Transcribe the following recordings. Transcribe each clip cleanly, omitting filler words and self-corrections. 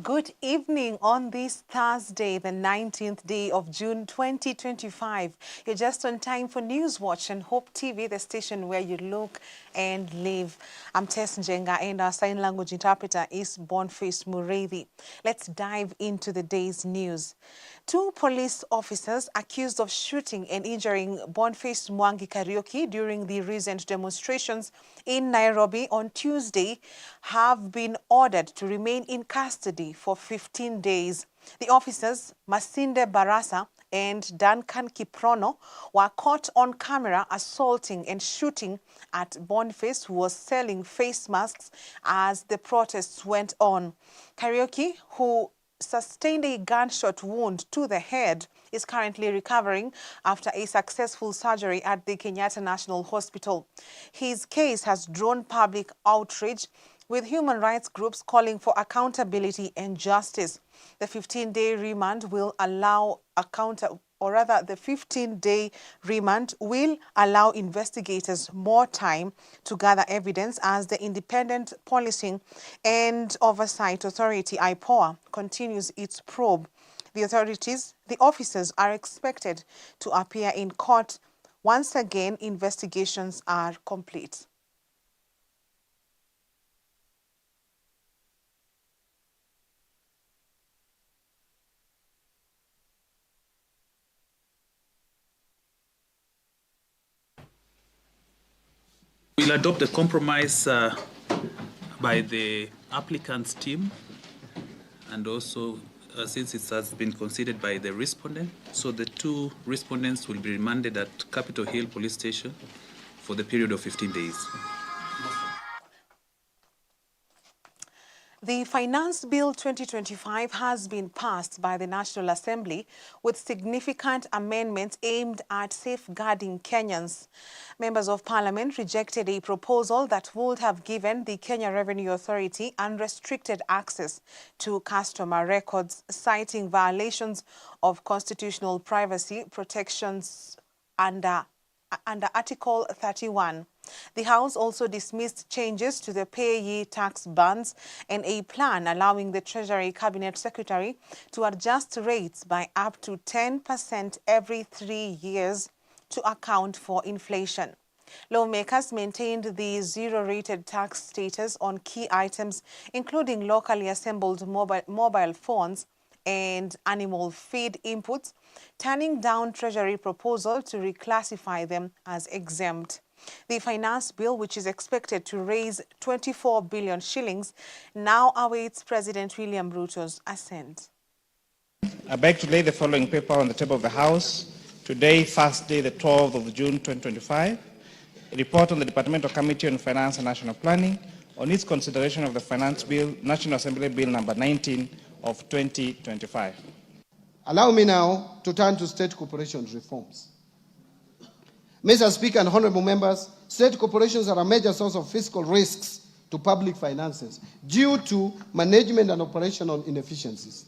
Good evening on this Thursday, the 19th day of June 2025. You're just on time for Newswatch and Hope TV, the station where you look and live. I'm Tess Njenga and our sign language interpreter is Boniface Mureithi. Let's dive into the day's news. Two police officers accused of shooting and injuring Boniface Mwangi Kariuki during the recent demonstrations in Nairobi on Tuesday have been ordered to remain in custody for 15 days. The officers, Masinde Barasa and Duncan Kiprono, were caught on camera assaulting and shooting at Boniface, who was selling face masks as the protests went on. Kariuki, who sustained a gunshot wound to the head, is currently recovering after a successful surgery at the Kenyatta National Hospital. His case has drawn public outrage, with human rights groups calling for accountability and justice. The 15-day remand will allow the 15-day remand will allow investigators more time to gather evidence as the Independent Policing and Oversight Authority, IPOA, continues its probe. The officers are expected to appear in court once again investigations are complete. We'll adopt a compromise by the applicant's team, and also since it has been considered by the respondent, so the two respondents will be remanded at Capitol Hill Police Station for the period of 15 days. The Finance Bill 2025 has been passed by the National Assembly with significant amendments aimed at safeguarding Kenyans. Members of Parliament rejected a proposal that would have given the Kenya Revenue Authority unrestricted access to customer records, citing violations of constitutional privacy protections under Article 31. The House also dismissed changes to the payee tax bans and a plan allowing the Treasury Cabinet Secretary to adjust rates by up to 10% every 3 years to account for inflation. Lawmakers maintained the zero-rated tax status on key items, including locally assembled mobile phones and animal feed inputs, turning down Treasury proposal to reclassify them as exempt. The finance bill, which is expected to raise 24 billion shillings, now awaits President William Ruto's assent. I beg to lay the following paper on the table of the House today, Thursday, the 12th of June 2025, a report on the Departmental Committee on Finance and National Planning on its consideration of the Finance Bill, National Assembly Bill number 19 of 2025. Allow me now to turn to state corporations reforms. Mr. Speaker and honorable members, state corporations are a major source of fiscal risks to public finances due to management and operational inefficiencies.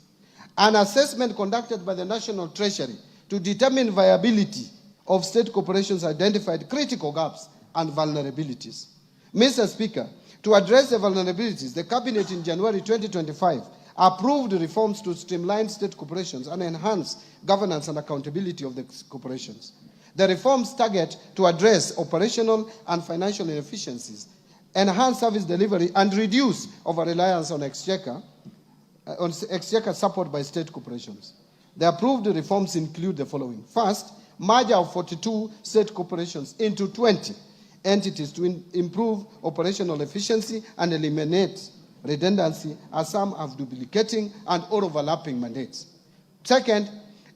An assessment conducted by the National Treasury to determine viability of state corporations identified critical gaps and vulnerabilities. Mr. Speaker, to address the vulnerabilities, the Cabinet in January 2025 approved reforms to streamline state corporations and enhance governance and accountability of the corporations. The reforms target to address operational and financial inefficiencies, enhance service delivery, and reduce over-reliance on exchequer support by state corporations. The approved reforms include the following. First, merger of 42 state corporations into 20 entities to improve operational efficiency and eliminate redundancy, as some have duplicating and or overlapping mandates. Second,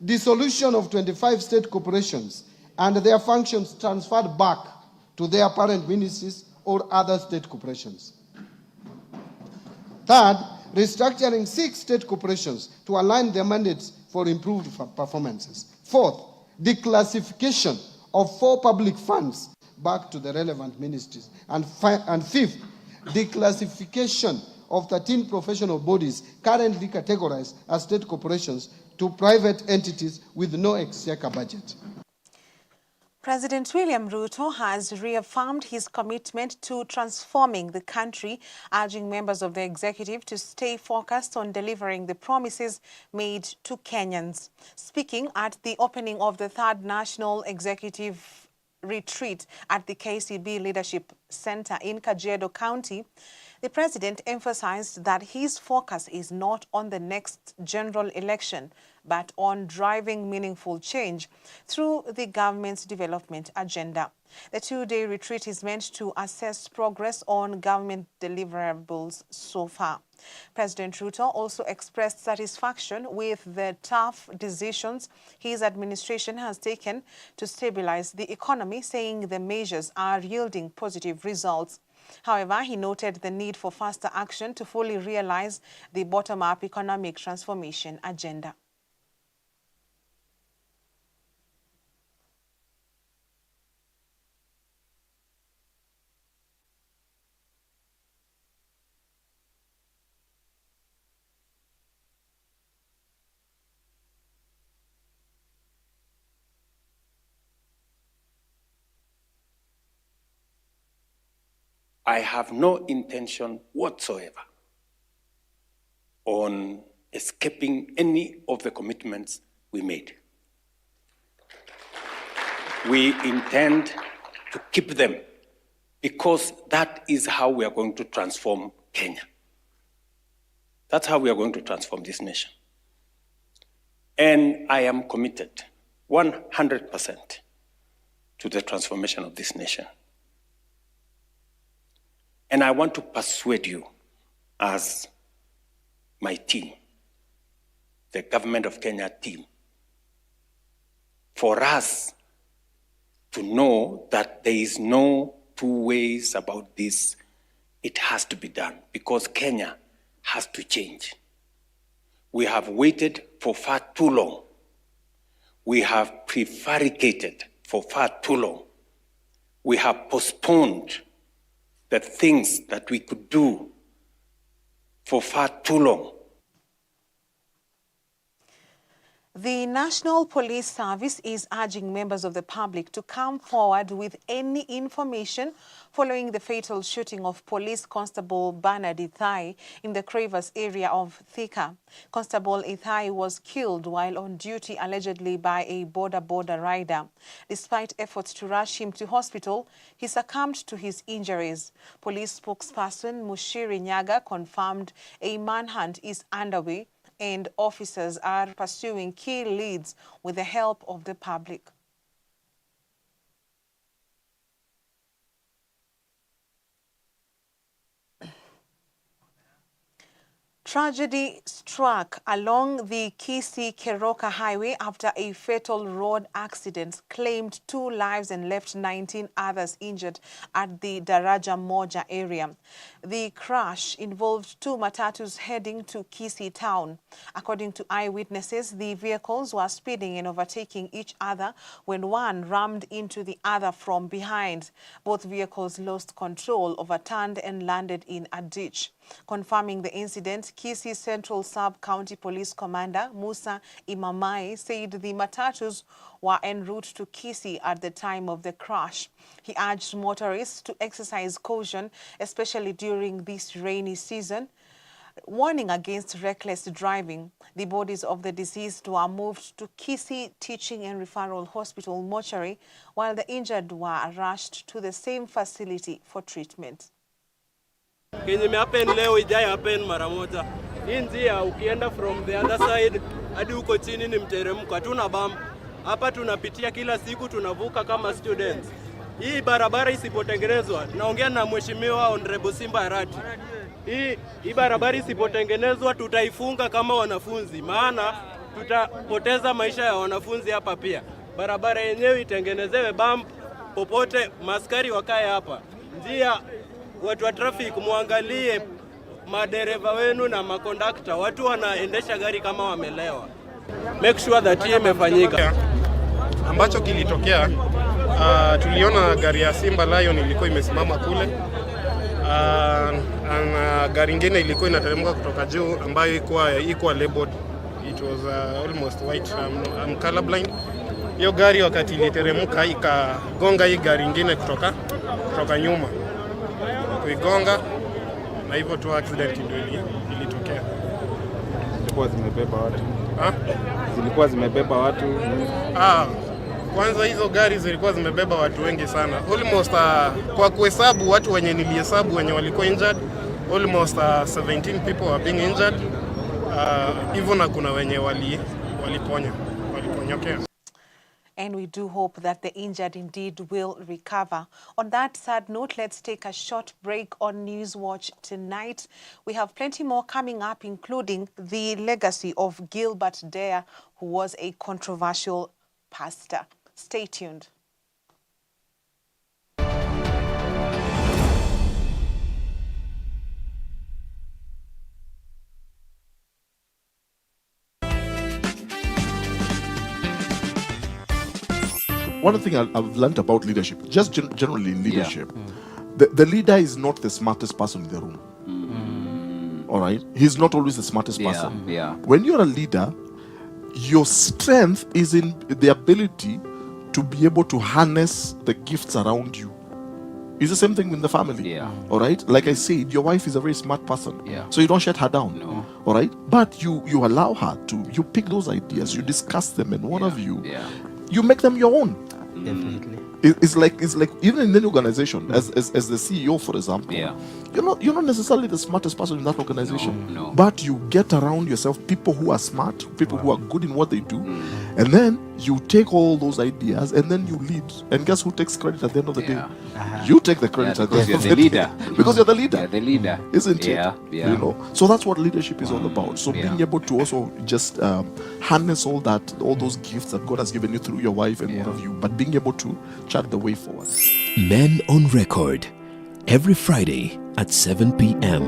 dissolution of 25 state corporations and their functions transferred back to their parent ministries or other state corporations. Third, restructuring 6 state corporations to align their mandates for improved performances. Fourth, declassification of 4 public funds back to the relevant ministries. And fifth, declassification of 13 professional bodies currently categorized as state corporations to private entities with no exchequer budget. President William Ruto has reaffirmed his commitment to transforming the country, urging members of the executive to stay focused on delivering the promises made to Kenyans. Speaking at the opening of the 3rd National Executive Retreat at the KCB Leadership Center in Kajiado County, the president emphasized that his focus is not on the next general election, but on driving meaningful change through the government's development agenda. The 2-day retreat is meant to assess progress on government deliverables so far. President Ruto also expressed satisfaction with the tough decisions his administration has taken to stabilize the economy, saying the measures are yielding positive results. However, he noted the need for faster action to fully realize the bottom-up economic transformation agenda. I have no intention whatsoever on escaping any of the commitments we made. We intend to keep them because that is how we are going to transform Kenya. That's how we are going to transform this nation. And I am committed 100% to the transformation of this nation. And I want to persuade you as my team, the Government of Kenya team, for us to know that there is no two ways about this. It has to be done because Kenya has to change. We have waited for far too long. We have prevaricated for far too long. We have postponed the things that we could do for far too long. The National Police Service is urging members of the public to come forward with any information following the fatal shooting of Police Constable Bernard Ithai in the Cravers area of Thika. Constable Ithai was killed while on duty allegedly by a border rider. Despite efforts to rush him to hospital, he succumbed to his injuries. Police spokesperson Mushiri Nyaga confirmed a manhunt is underway and officers are pursuing key leads with the help of the public. Tragedy struck along the Kisii-Keroka highway after a fatal road accident claimed 2 lives and left 19 others injured at the Daraja Moja area. The crash involved 2 matatus heading to Kisii town. According to eyewitnesses, the vehicles were speeding and overtaking each other when one rammed into the other from behind. Both vehicles lost control, overturned and landed in a ditch. Confirming the incident, Kisii Central Sub-County Police Commander Musa Imamai said the matatus were en route to Kisii at the time of the crash. He urged motorists to exercise caution, especially during this rainy season, warning against reckless driving. The bodies of the deceased were moved to Kisii Teaching and Referral Hospital mortuary, while the injured were rushed to the same facility for treatment. Kenye happen leo ijai happen mara moja. Hii njia ukienda from the other side hadi huko chini ni mteremko, hatuna bump. Hapa tunapitia kila siku, tunavuka kama students. Hii barabara isipotengenezwa, naongea na mheshimiwa Honorable Simba Arati. Hii barabara isipotengenezwa tutaifunga kama wanafunzi, maana tutapoteza maisha ya wanafunzi hapa pia. Barabara yenyewe itengenezewe bump popote, maskari wakae hapa. Njia watu wa traffic muangalie madereva wenu na makondakta, watu wanaendesha gari kama wamelewa. Make sure that hii imefanyika. Ambacho kilitokea, tuliona gari ya Simba Lion ilikuwa imesimama kule, na gari nyingine ilikuwa inateremka kutoka juu ambayo ilikuwa labeled. It was almost white. I'm colorblind. Hiyo gari wakati iliteremka ikagonga hii gari ingine kutoka nyuma. Kuigonga na hivyo tu accident ndio ilitokea. Zilikuwa zimebeba watu. Zilikuwa zimebeba watu. Kwanza hizo gari zilikuwa zimebeba watu wengi sana. Almost kwa kuhesabu watu wenye nilihesabu wenye walikuwa injured, almost 17 people were being injured. Hivyo na kuna wenye waliponyokea. And we do hope that the injured indeed will recover. On that sad note, let's take a short break on Newswatch tonight. We have plenty more coming up, including the legacy of Gilbert Deya, who was a controversial pastor. Stay tuned. One thing I've learned about leadership, just generally in leadership, the leader is not the smartest person in the room. All right? He's not always the smartest person. When you're a leader, your strength is in the ability to be able to harness the gifts around you. It's the same thing in the family. All right? Like I said, your wife is a very smart person. So you don't shut her down. No. All right? But you allow her to, you pick those ideas, you discuss them, and one of you, you make them your own. Definitely. It's like even in any organization, as the CEO, for example, you're not necessarily the smartest person in that organization. No. But you get around yourself people who are smart, people who are good in what they do, and then you take all those ideas and then you lead. And guess who takes credit at the end of the day? You take the credit at the end of the leader. Because you're the leader. You're the leader. Isn't it? Yeah. You know. So that's what leadership is all about. So being able to also just harness all those gifts that God has given you through your wife and one of you, but being able to chart the way forward. Men on Record, every Friday at 7 p.m.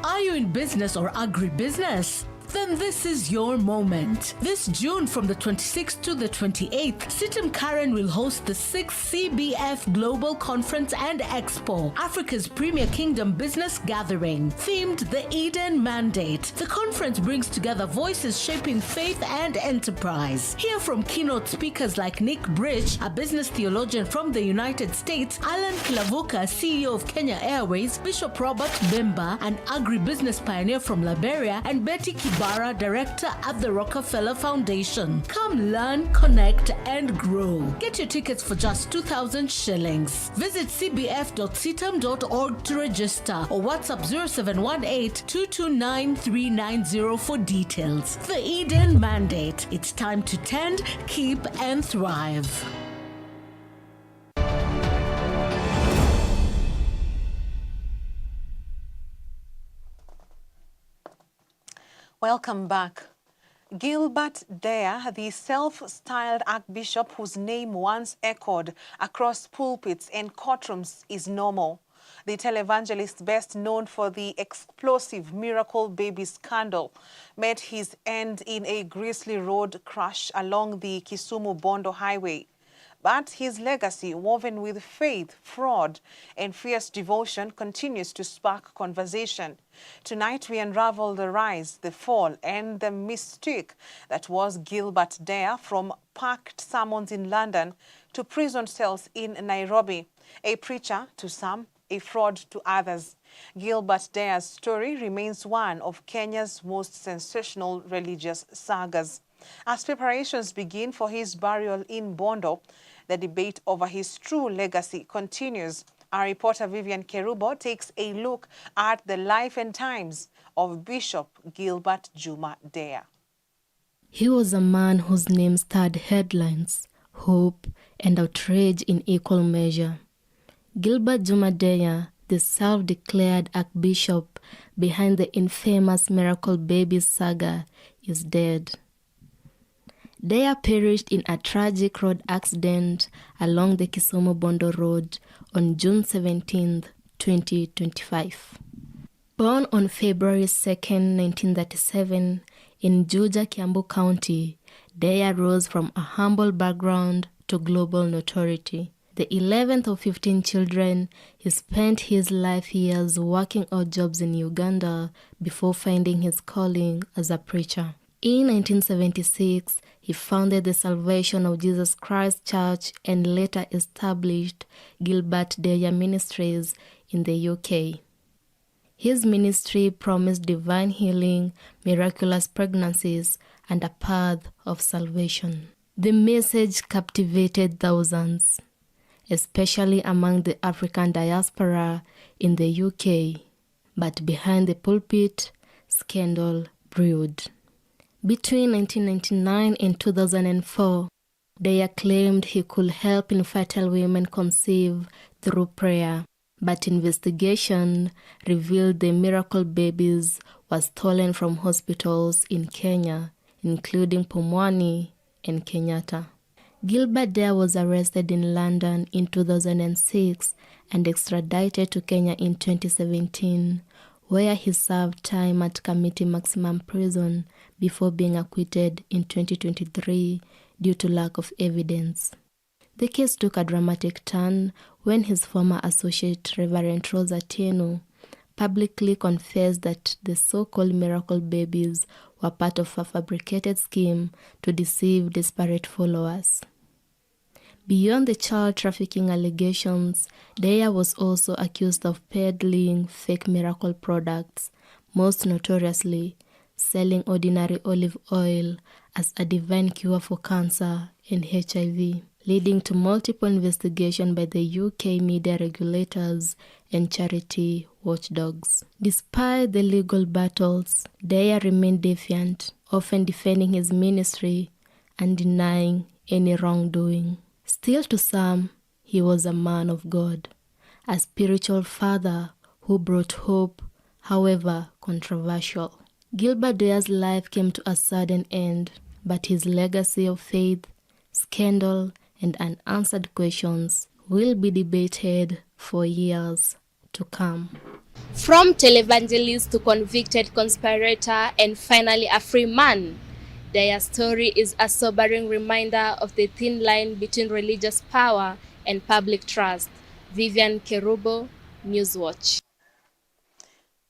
Are you in business or agribusiness? Then this is your moment. This June from the 26th to the 28th, Sitem Karen will host the 6th CBF Global Conference and Expo, Africa's premier kingdom business gathering, themed the Eden Mandate. The conference brings together voices shaping faith and enterprise. Hear from keynote speakers like Nick Bridge, a business theologian from the United States, Alan Kilavuka, CEO of Kenya Airways, Bishop Robert Bemba, an agribusiness pioneer from Liberia, and Betty Kibera, director at the Rockefeller Foundation. Come learn, connect, and grow. Get your tickets for just 2,000 shillings. Visit cbf.sitem.org to register or WhatsApp 0718-229-390 for details. The Eden Mandate. It's time to tend, keep, and thrive. Welcome back. Gilbert Deya, the self-styled archbishop whose name once echoed across pulpits and courtrooms, is no more. The televangelist, best known for the explosive miracle baby scandal, met his end in a grisly road crash along the Kisumu-Bondo highway. But his legacy, woven with faith, fraud, and fierce devotion, continues to spark conversation. Tonight, we unravel the rise, the fall, and the mystique that was Gilbert Deya, from packed sermons in London to prison cells in Nairobi. A preacher to some, a fraud to others. Gilbert Deya's story remains one of Kenya's most sensational religious sagas. As preparations begin for his burial in Bondo, the debate over his true legacy continues. Our reporter Vivian Kerubo takes a look at the life and times of Bishop Gilbert Juma Deya. He was a man whose name stirred headlines, hope, and outrage in equal measure. Gilbert Juma Deya, the self-declared archbishop behind the infamous Miracle Babies saga, is dead. Deya perished in a tragic road accident along the Kisumu-Bondo Road on June 17, 2025. Born on February 2, 1937, in Juja, Kiambu County, Deya rose from a humble background to global notoriety. The 11th of 15 children, he spent his life years working odd jobs in Uganda before finding his calling as a preacher. In 1976, he founded the Salvation of Jesus Christ Church and later established Gilbert Deya Ministries in the UK. His ministry promised divine healing, miraculous pregnancies, and a path of salvation. The message captivated thousands, especially among the African diaspora in the UK. But behind the pulpit, scandal brewed. Between 1999 and 2004, Deya claimed he could help infertile women conceive through prayer, but investigation revealed the miracle babies were stolen from hospitals in Kenya, including Pumwani and Kenyatta. Gilbert Deya was arrested in London in 2006 and extradited to Kenya in 2017, where he served time at Committee Maximum Prison before being acquitted in 2023 due to lack of evidence. The case took a dramatic turn when his former associate, Reverend Rosa Tieno, publicly confessed that the so-called miracle babies were part of a fabricated scheme to deceive desperate followers. Beyond the child trafficking allegations, Deya was also accused of peddling fake miracle products, most notoriously selling ordinary olive oil as a divine cure for cancer and HIV, leading to multiple investigations by the UK media regulators and charity watchdogs. Despite the legal battles, Deya remained defiant, often defending his ministry and denying any wrongdoing. Still to some, he was a man of God, a spiritual father who brought hope, however controversial. Gilbert Deya's life came to a sudden end, but his legacy of faith, scandal, and unanswered questions will be debated for years to come. From televangelist to convicted conspirator and finally a free man, Deya's story is a sobering reminder of the thin line between religious power and public trust. Vivian Kerubo, Newswatch.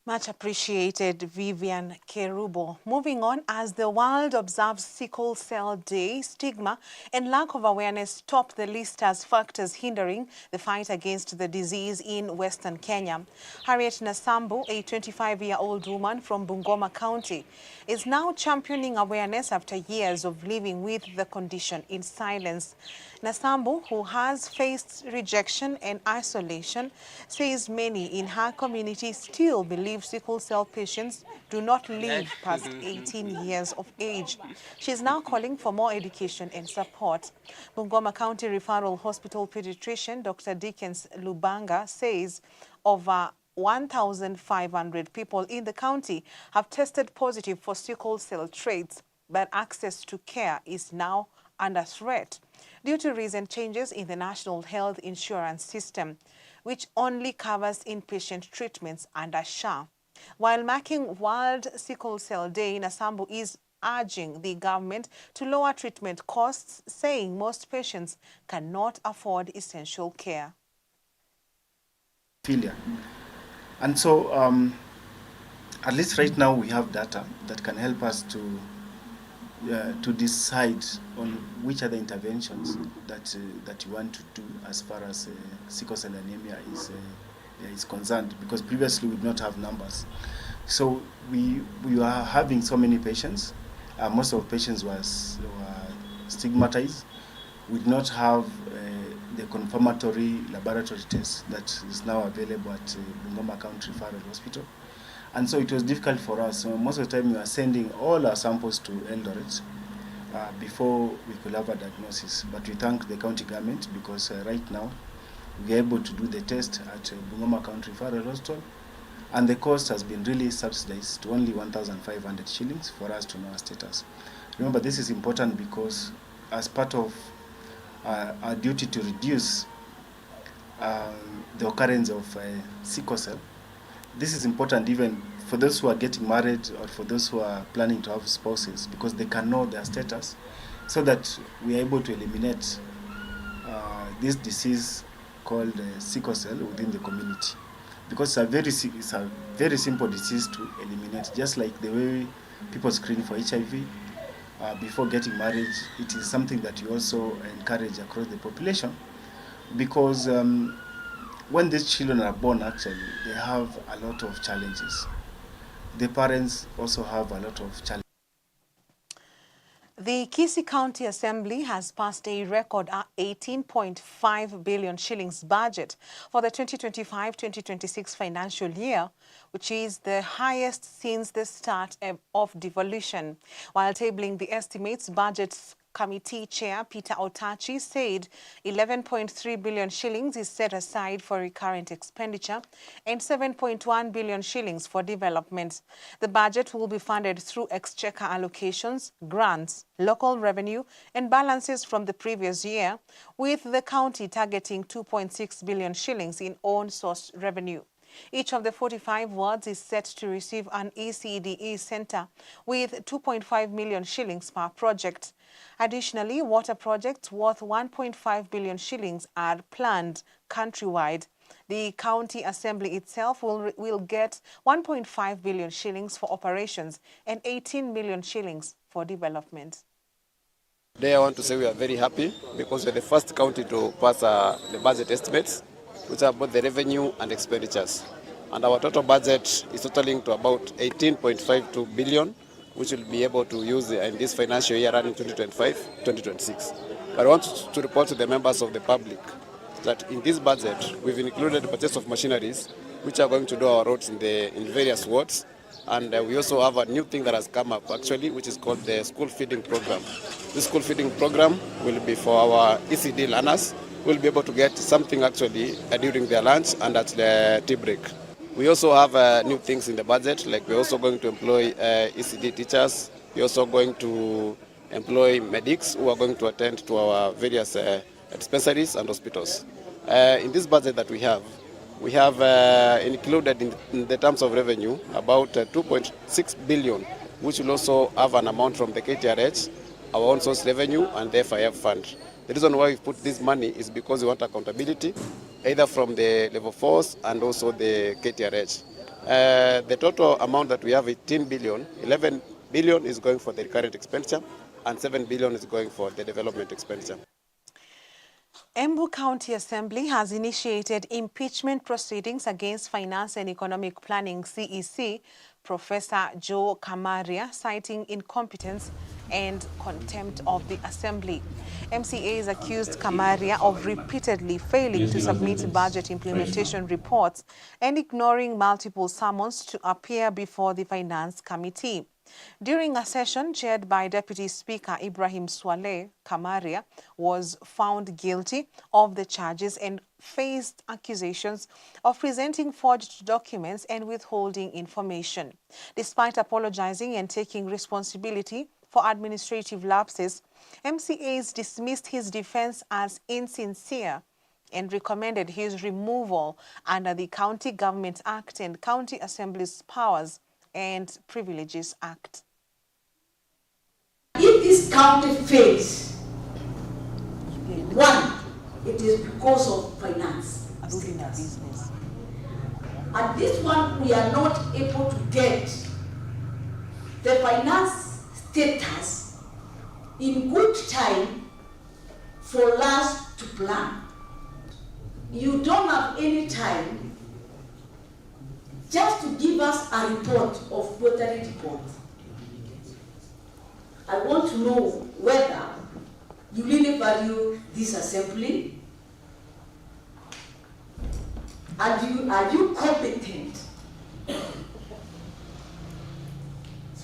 Much appreciated, Vivian Kerubo. Moving on, as the world observes Sickle Cell Day, stigma and lack of awareness top the list as factors hindering the fight against the disease in Western Kenya. Harriet Nasambu, a 25-year-old woman from Bungoma County, is now championing awareness after years of living with the condition in silence. Nasambu, who has faced rejection and isolation, says many in her community still believe sickle cell patients do not live past 18 years of age. She is now calling for more education and support. Bungoma County Referral Hospital pediatrician Dr. Dickens Lubanga says over 1,500 people in the county have tested positive for sickle cell traits, but access to care is now under threat due to recent changes in the National Health Insurance System, which only covers inpatient treatments under SHA. While marking World Sickle Cell Day, Nasambu is urging the government to lower treatment costs, saying most patients cannot afford essential care. Failure. And so, at least right now, we have data that can help us to decide on which other interventions that you want to do as far as sickle cell anemia is concerned, because previously we did not have numbers. So we are having so many patients. Most of the patients were stigmatized. We did not have the confirmatory laboratory test that is now available at Bungoma County Referral Hospital. And so it was difficult for us. So most of the time we are sending all our samples to Eldoret before we could have a diagnosis. But we thank the county government because right now we are able to do the test at Bungoma County Referral Hospital, and the cost has been really subsidized to only 1,500 shillings for us to know our status. Remember, this is important because as part of our duty to reduce the occurrence of sickle cell, this is important even for those who are getting married or for those who are planning to have spouses, because they can know their status so that we are able to eliminate this disease called sickle cell within the community. Because it's a very simple disease to eliminate, just like the way people screen for HIV, before getting married, it is something that you also encourage across the population, because when these children are born, actually, they have a lot of challenges. The parents also have a lot of challenges. The Kisii County Assembly has passed a record 18.5 billion shillings budget for the 2025-2026 financial year, which is the highest since the start of devolution. While tabling the estimates, Budget Committee Chair Peter Otachi said 11.3 billion shillings is set aside for recurrent expenditure and 7.1 billion shillings for development. The budget will be funded through exchequer allocations, grants, local revenue and balances from the previous year, with the county targeting 2.6 billion shillings in own source revenue. Each of the 45 wards is set to receive an ECDE center with 2.5 million shillings per project. Additionally, water projects worth 1.5 billion shillings are planned countrywide. The County Assembly itself will get 1.5 billion shillings for operations and 18 million shillings for development. Today I want to say we are very happy because we're the first county to pass the budget estimates, which are both the revenue and expenditures. And our total budget is totaling to about 18.52 billion, which will be able to use in this financial year running 2025-2026. But I want to report to the members of the public that in this budget, we've included the purchase of machineries, which are going to do our roads in various wards. And we also have a new thing that has come up actually, which is called the school feeding program. This school feeding program will be for our ECD learners. We'll be able to get something actually during their lunch and at the tea break. We also have new things in the budget, like we're also going to employ ECD teachers. We're also going to employ medics who are going to attend to our various dispensaries and hospitals. In this budget that we have included in the terms of revenue about 2.6 billion, which will also have an amount from the KTRH, our own source revenue and the FIF fund. The reason why we put this money is because we want accountability, either from the level 4s and also the KTRH. The total amount that we have is 10 billion. 11 billion is going for the current expenditure and 7 billion is going for the development expenditure. Embu County Assembly has initiated impeachment proceedings against Finance and Economic Planning CEC Professor Joe Kamaria, citing incompetence and contempt of the Assembly. MCAs accused Kamaria of repeatedly failing to submit budget implementation reports and ignoring multiple summons to appear before the Finance Committee. During a session chaired by Deputy Speaker Ibrahim Swaleh, Kamaria was found guilty of the charges and faced accusations of presenting forged documents and withholding information. Despite apologizing and taking responsibility for administrative lapses, MCAs dismissed his defense as insincere and recommended his removal under the County Government Act and County Assembly's Powers and Privileges Act. If this county fails, one, it is because of finance business. And this one, we are not able to get the finance status in good time for us to plan. You don't have any time just to give us a report of quarterly report. I want to know whether you really value this assembly. Are you competent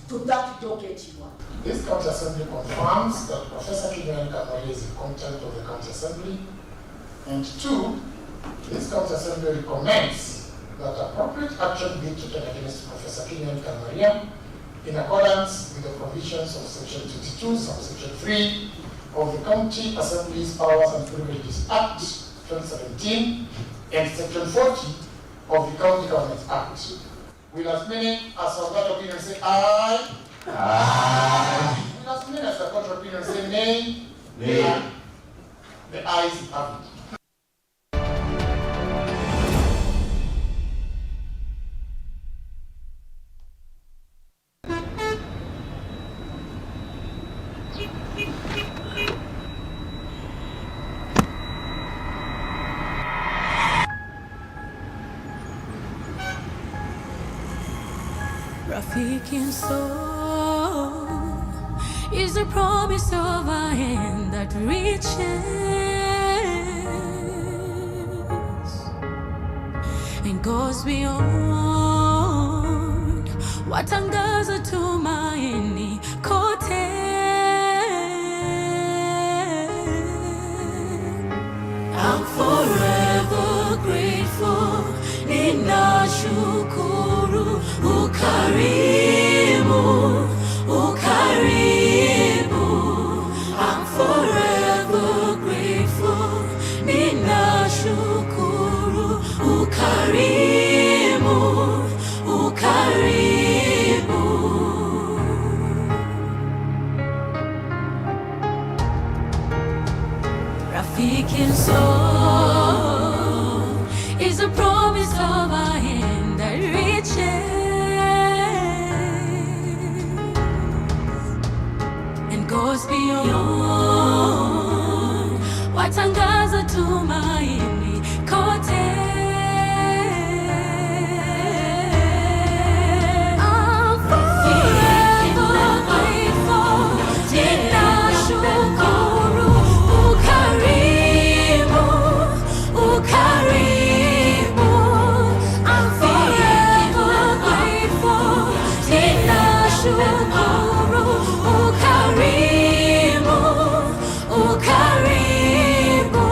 to that docket you want? This county assembly confirms that Professor Njenga is the content of the county assembly. And two, this county assembly recommends that appropriate action be taken against Professor Njenga in accordance with the provisions of Section 22, Subsection 3 of the County Assembly's Powers and Privileges Act 2017 and Section 40 of the County Government Act. Will as many as of that opinion say aye? Aye. Will as many as the contrary opinion say nay? Nay. The ayes have it. Rafiki soul is a promise of a hand that reaches and goes beyond what angaza tumaini kote. I'm forever grateful. Nina shukuru ukarimu, ukarimu. I'm forever grateful. Nina shukuru ukarimu, ukarimu. Rafiki soul is a promise of a hand that reaches and goes beyond what angaza tumaini kote. I'm forever grateful. Ninashukuru ukarimu, ukarimu. I'm forever grateful. Ninashukuru ukarimu, ukarimu.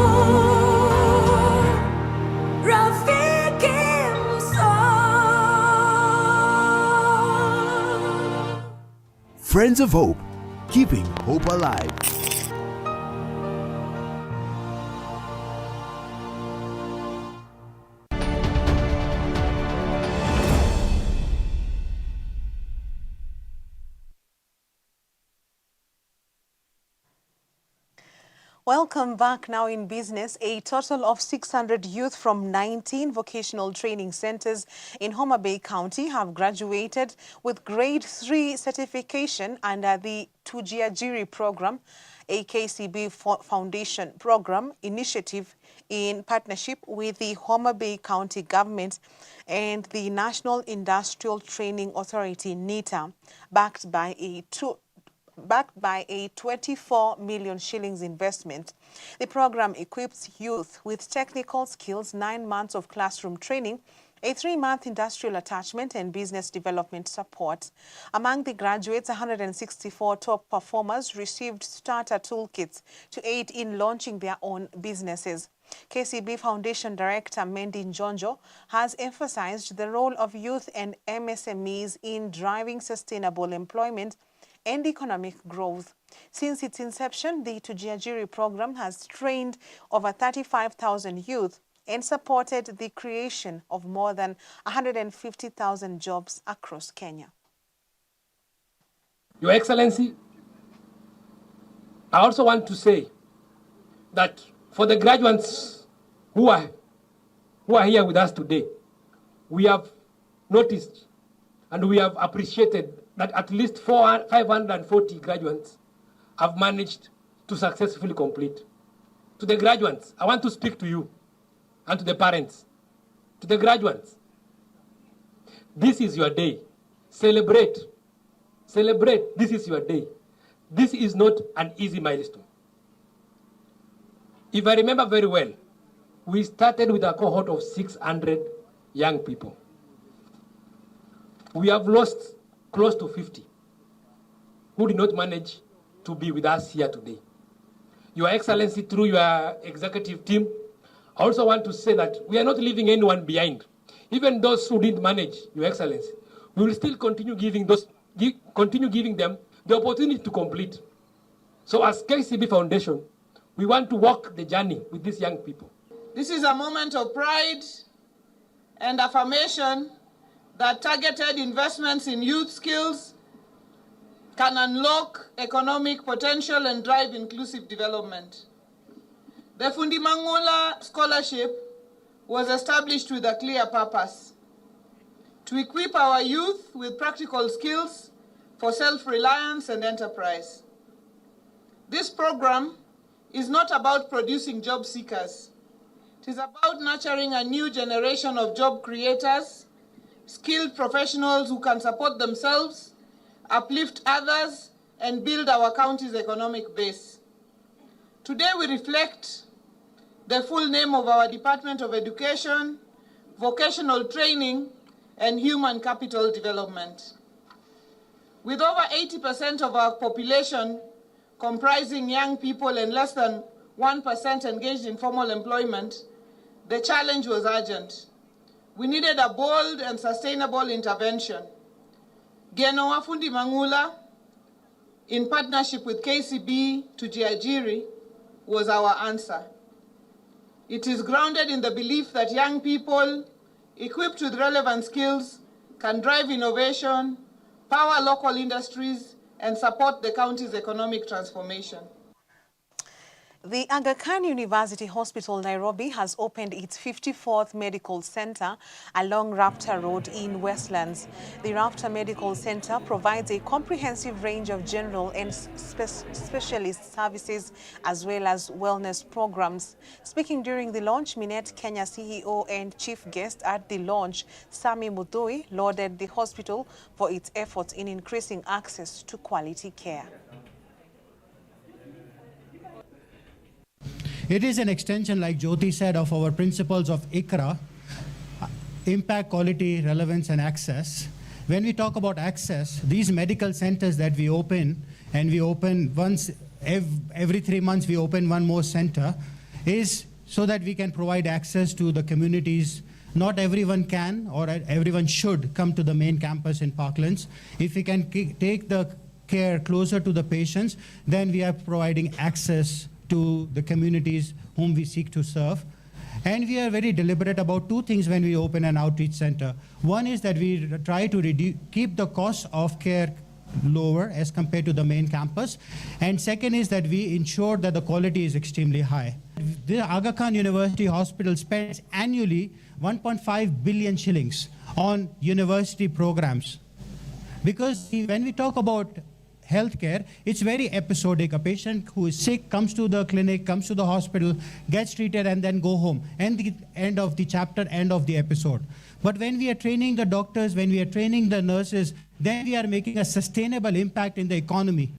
Rafiki msoul. Friends of Hope, keeping hope alive. Welcome back. Now in business, a total of 600 youth from 19 vocational training centers in Homa Bay County have graduated with grade 3 certification under the Tujiajiri program, a KCB Foundation program initiative in partnership with the Homa Bay County government and the National Industrial Training Authority, NITA, backed by a 24 million shillings investment. The program equips youth with technical skills, 9 months of classroom training, a 3-month industrial attachment and business development support. Among the graduates, 164 top performers received starter toolkits to aid in launching their own businesses. KCB Foundation Director Mendi Njonjo has emphasized the role of youth and MSMEs in driving sustainable employment and economic growth. Since its inception, the Tujiajiri program has trained over 35,000 youth and supported the creation of more than 150,000 jobs across Kenya. Your Excellency, I also want to say that for the graduates who are here with us today, we have noticed and we have appreciated that at least 540 graduates have managed to successfully complete. To the graduates, I want to speak to you and to the parents. To the graduates, this is your day. Celebrate. Celebrate. This is your day. This is not an easy milestone. If I remember very well, we started with a cohort of 600 young people. We have lost close to 50 who did not manage to be with us here today. Your Excellency, through your executive team, I also want to say that we are not leaving anyone behind. Even those who didn't manage, Your Excellency, we will still continue giving them the opportunity to complete. So as KCB Foundation, we want to walk the journey with these young people. This is a moment of pride and affirmation that targeted investments in youth skills can unlock economic potential and drive inclusive development. The Fundi Mangula Scholarship was established with a clear purpose: to equip our youth with practical skills for self-reliance and enterprise. This program is not about producing job seekers. It is about nurturing a new generation of job creators skilled professionals who can support themselves, uplift others, and build our county's economic base. Today we reflect the full name of our Department of Education, Vocational Training, and Human Capital Development. With over 80% of our population comprising young people and less than 1% engaged in formal employment, the challenge was urgent. We needed a bold and sustainable intervention. Geno Wafundi Mangula, in partnership with KCB to Jiajiri, was our answer. It is grounded in the belief that young people, equipped with relevant skills, can drive innovation, power local industries, and support the county's economic transformation. The Aga Khan University Hospital, Nairobi, has opened its 54th medical center along Raptor Road in Westlands. The Raptor Medical Center provides a comprehensive range of general and specialist services as well as wellness programs. Speaking during the launch, Minet Kenya CEO and chief guest at the launch, Sami Mudhui, lauded the hospital for its efforts in increasing access to quality care. It is an extension, like Jyoti said, of our principles of ICRA, impact, quality, relevance, and access. When we talk about access, these medical centers that we open, and we open once every 3 months, we open one more center, is so that we can provide access to the communities. Not everyone can or everyone should come to the main campus in Parklands. If we can take the care closer to the patients, then we are providing access to the communities whom we seek to serve. And we are very deliberate about two things when we open an outreach center. One is that we try to keep the cost of care lower as compared to the main campus. And second is that we ensure that the quality is extremely high. The Aga Khan University Hospital spends annually 1.5 billion shillings on university programs. Because when we talk about healthcare, it's very episodic. A patient who is sick comes to the clinic, comes to the hospital, gets treated, and then go home. And the end of the chapter, end of the episode. But when we are training the doctors, when we are training the nurses, then we are making a sustainable impact in the economy.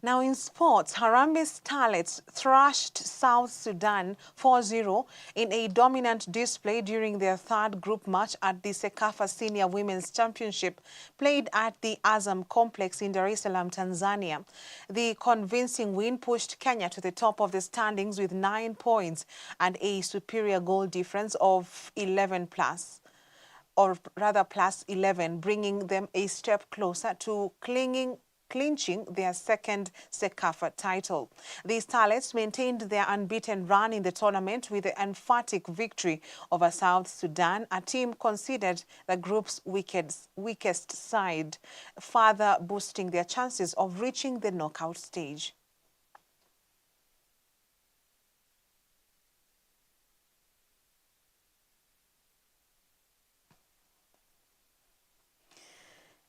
Now in sports, Harambee Starlets thrashed South Sudan 4-0 in a dominant display during their third group match at the Sekafa Senior Women's Championship played at the Azam Complex in Dar es Salaam, Tanzania. The convincing win pushed Kenya to the top of the standings with 9 points and a superior goal difference of 11 plus. Or rather plus 11, bringing them a step closer to clinching their second Sekafa title. The Starlets maintained their unbeaten run in the tournament with the emphatic victory over South Sudan, a team considered the group's weakest side, further boosting their chances of reaching the knockout stage.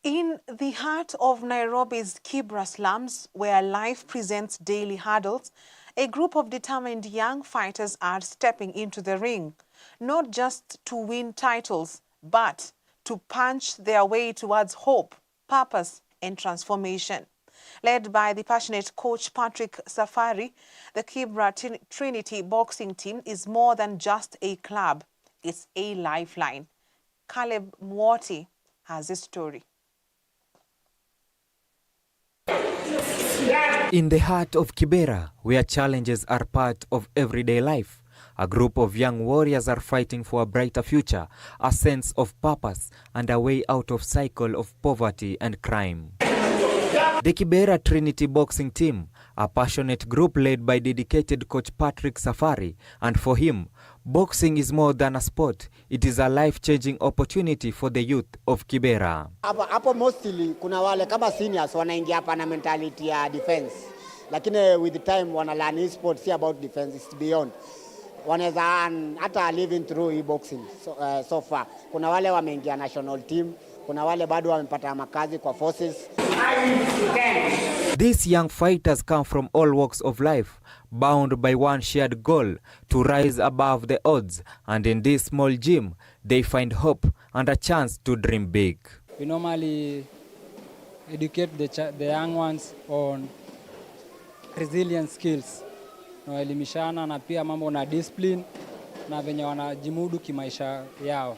In the heart of Nairobi's Kibera slums, where life presents daily hurdles, a group of determined young fighters are stepping into the ring, not just to win titles, but to punch their way towards hope, purpose, and transformation. Led by the passionate coach Patrick Safari, the Kibera Trinity boxing team is more than just a club, it's a lifeline. Caleb Mwati has a story. In the heart of Kibera, where challenges are part of everyday life, a group of young warriors are fighting for a brighter future, a sense of purpose, and a way out of cycle of poverty and crime. The Kibera Trinity boxing team, a passionate group led by dedicated coach Patrick Safari, and for him, boxing is more than a sport. It is a life-changing opportunity for the youth of Kibera. Hapo mostly kuna wale kama seniors wanaingia hapa na mentality ya defense. Lakini with the time wana learn hii sport si about defense, it's beyond. Wanaweza hata living through hii boxing so far. Kuna wale wameingia national team, kuna wale bado wamepata makazi kwa forces. These young fighters come from all walks of life, bound by one shared goal, to rise above the odds, and in this small gym, they find hope and a chance to dream big. We normally educate the young ones on resilience skills, naelimishana na pia mambo na discipline na venye wanajimudu kimaisha yao.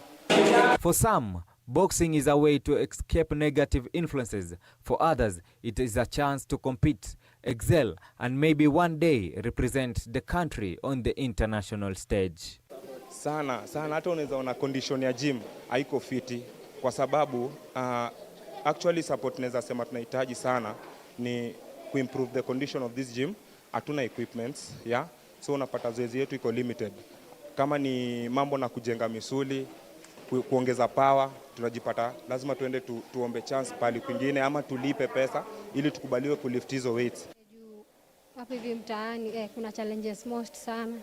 For some, boxing is a way to escape negative influences. For others, it is a chance to compete, excel, and maybe one day represent the country on the international stage. Sana hata unaweza ona condition ya gym haiko fiti kwa sababu actually support naweza sema tunahitaji sana ni improve the condition of this gym. Hatuna equipments, yeah, so unapata zoezi yetu iko limited. Kama ni mambo na kujenga misuli, kuongeza power, tunajipata lazima tuende tuombe chance pali kwingine ama tulipe pesa ili tukubaliwe kulift hizo weights. Hapo hivi mtaani kuna challenges most sana.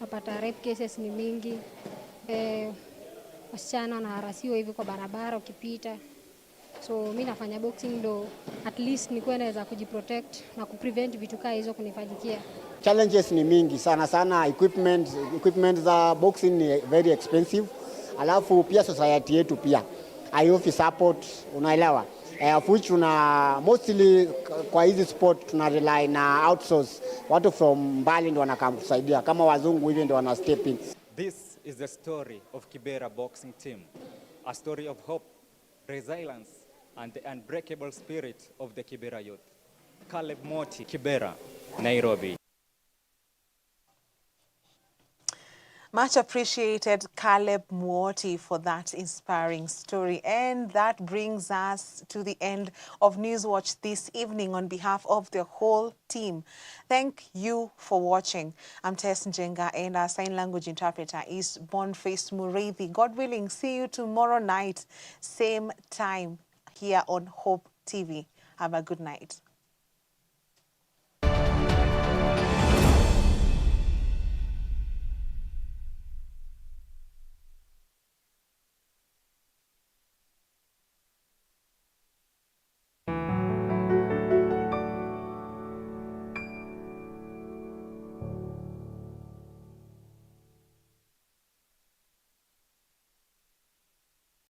Napata rape cases ni mingi. Wasichana wanaharasiwa hivi kwa barabara ukipita. So mimi nafanya boxing ndo at least nikuwe naweza kujiprotect na kuprevent vitu kama hizo kunifanyikia. Challenges ni mingi sana equipment za boxing ni very expensive. Alafu pia society yetu pia haiofi support, unaelewa. Which mostly kwa hizi sport tuna rely na outsource. Watu from mbali ndio wanakaa kusaidia kama wazungu hivi ndio wana step in. This is the story of Kibera boxing team. A story of hope, resilience, and the unbreakable spirit of the Kibera youth. Caleb Moti, Kibera, Nairobi. Much appreciated, Caleb Mwoti, for that inspiring story. And that brings us to the end of Newswatch this evening. On behalf of the whole team, thank you for watching. I'm Tess Njenga, and our sign language interpreter is Boniface Mureithi. God willing, see you tomorrow night, same time, here on Hope TV. Have a good night.